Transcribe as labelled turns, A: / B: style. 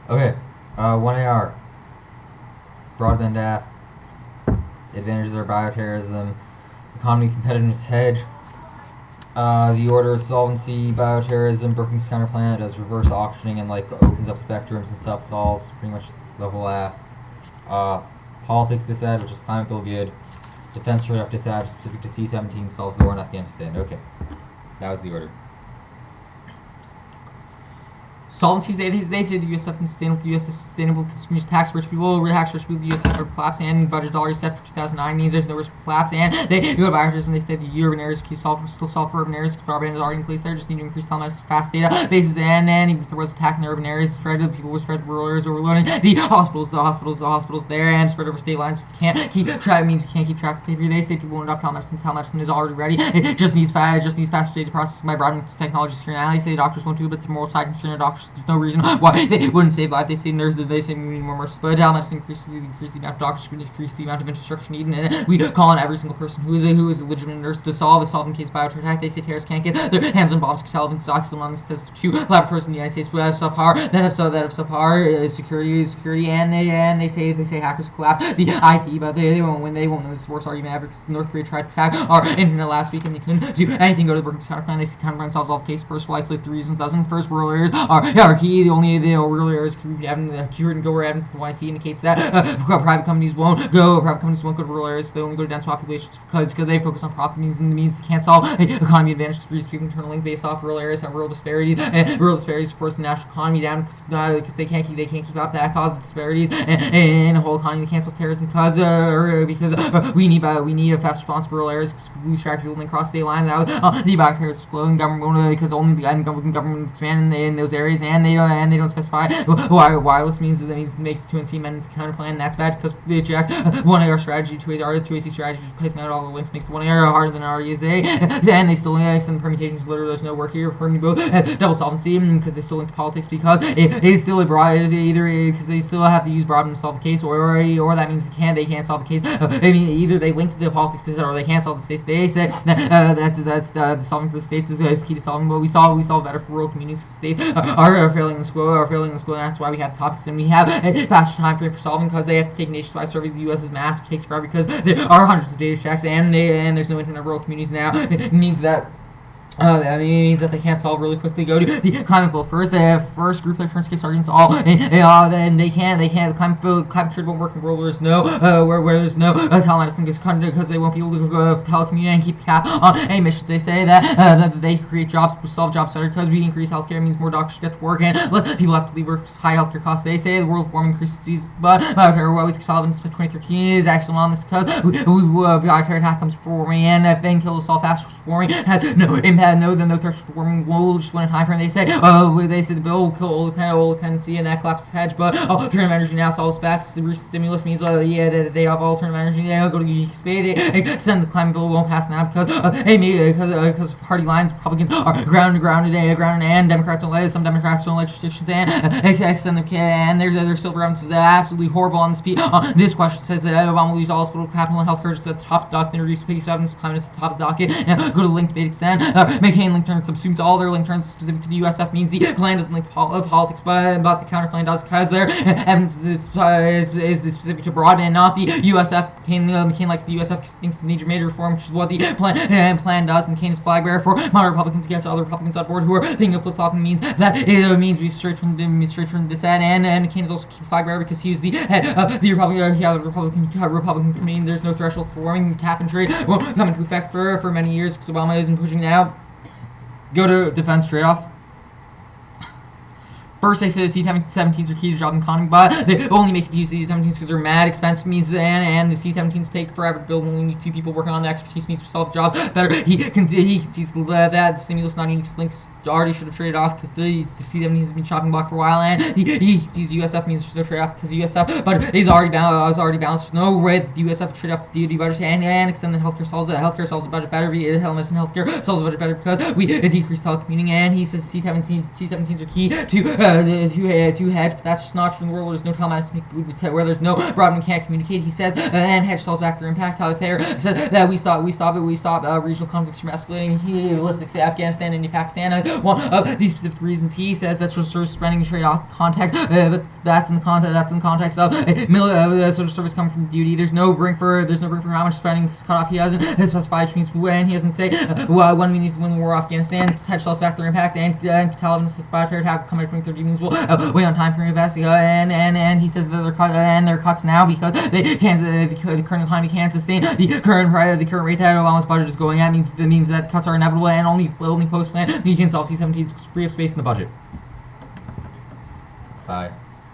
A: Okay, 1AR. Broadband AF. Advantages are bioterrorism. Economy competitiveness hedge. The order is solvency, bioterrorism, Brookings counterplan, does reverse auctioning and like opens up spectrums and stuff, solves pretty much the whole AF. Politics disadvantage, which is climate bill good. Defense trade-off disadvantage specific to C-17, solves the war in Afghanistan. Okay, that was the order.
B: Solvency, they say the U.S. sustainable, the U.S. sustainable tax rich people, the U.S. for collapse and budget dollars set for 2009 means there's no risk of collapse, and they go to bioterrorism. They say the urban areas can still solve for urban areas. Broadband is already in place there, just need to increase telemedicine fast data bases, and if there was attack in the urban areas, spread to people were spread to rural areas overloading the hospitals there, and spread over state lines. We can't keep track. Means we can't keep track of behavior. They say people won't adopt telemedicine. Telemedicine is already ready. It just needs fast data processing by broadening technology. Now they say doctors won't do it, but the moral side concern doctors. There's no reason why they wouldn't save lives. They say nurses, they say we need more nurses, but telemedicine increases the amount of doctors, increase the amount of infrastructure needed, and we call on every single person who is a legitimate nurse to solve in case bioterror attack. They say terrorists can't get their hands on bombs, intelligence, stocks, and on this test two laboratories in the United States have subpar that have subpar security, and they say hackers collapse the IT, but they won't win. They won't win. This is the worst argument ever because North Korea tried to attack our internet last week and they couldn't do anything. Go to the Brookings counterplan. They say counterplan solves all the case. First, will isolate the reasons doesn't. First, rural areas are key. The rural areas having and go where evidence from YC indicates that private companies won't go to rural areas. They only go to dense populations because they focus on profit means they can't solve economy advantage to reduce internal link based off rural areas have rural disparities force the national economy down because they can't keep up. That causes disparities in the whole economy. They cancel terrorism because we need a fast response to rural areas because we lose track of people across state lines out the bioterrorists flow and government because only the government expand in those areas and they don't specify wireless means that means makes 2NC men counterplan, and that's bad because the jacks 1AR strategy, 2AC strategy, replacement out all the links makes the 1AR harder than it already is. Then they still extend the permutations. Literally, there's no work here. Permuting both double solvency because they still link to politics because it is still a broad. Either because they still have to use broadband to solve the case, or that means they can't solve the case. I mean, either they link to the politics or they can't solve the states. They say that's the solving for the states is key to solving. But we solve better for rural communities. States are failing in the school, and that's why we have topics and we have a faster time frame for solving because they have to take nation-wide surveys. The U.S. is massive, takes forever because there are hundreds of data checks and there's no internet in rural communities now. It means that means that they can't solve really quickly. Go to the climate bill first. The first group that turns case arguments all, then they can't. The climate trade won't work in rural areas. No, where there's no telemedicine because they won't be able to telecommunicate and keep the cap on emissions. They say that they create jobs, solve jobs better because we increase healthcare means more doctors get to work and less people have to leave work. High healthcare costs. They say the world warming increases disease, but bioterror always solved in 2013 is excellent on this because bioterror attack comes before warming and if they kill us all fast warming has no impact. No threshold warming will just win a time frame. They say the bill will kill oil dependency and that collapses hedge, but alternative energy now solves facts. The stimulus means they have alternative energy. They go to unique space. They send the climate bill won't pass now because party lines. Republicans are grounded and Democrats don't let it. Some Democrats don't let restrictions and extend them and their civil reference is absolutely horrible on this question. Says that Obama will use all his political capital and healthcare just at the top of the docket and reduce peace evidence. Climate is at the top of the docket. Now go to the link debate extend. McCain link terms subsumes all their link terms specific to the USF means the plan doesn't link politics, but the counterplan does because their evidence is specific to broadband, not the USF. McCain likes the USF because he thinks it needs major reform, which is what the plan does. McCain is flag bearer for moderate Republicans against other Republicans on board who are thinking of flip-flopping means that it means we straight from this ad, and McCain is also flag bearer because he was the head of the Republican committee. There's no threshold for warming. Cap and trade won't come into effect for many years because Obama isn't pushing it out. Go to defense trade-off. First, they say the C-17s are key to job and economy, but they only make use of the C-17s because they're mad expensive means, and the C-17s take forever to build. Only need 2 people working on the expertise means to solve jobs better. He concedes that the stimulus non-unique links already should have traded off because the C-17s has been chopping block for a while, and he sees USF means there's no trade-off because USF but is already balanced. There's no way the USF trade-off DoD budget and extend the healthcare solves the budget better. Telemedicine healthcare solves the budget better because we decrease telecommuting, and he says C-17s are key to to hedge, but that's just not true in the world where there's no telematics, where there's no broadband can't communicate. He says, and hedge solves back their impact. How there says that we stop regional conflicts from escalating. He lists Afghanistan and Pakistan. One of these specific reasons, he says that's sort of spreading trade off context, but that's in the context of sort of service coming from duty. There's no brink for how much spending is cut off. He hasn't specified when. He doesn't say when we need to win the war in Afghanistan. Hedge solves back their impact, and Taliban spy attack coming from 30 means will wait on time for investing. And he says that they're cuts now because they can't. The current economy can't sustain the current rate that Obama's budget is going at. Means that cuts are inevitable, and only post plan we can solve C-17's free up space in the budget.
A: Bye.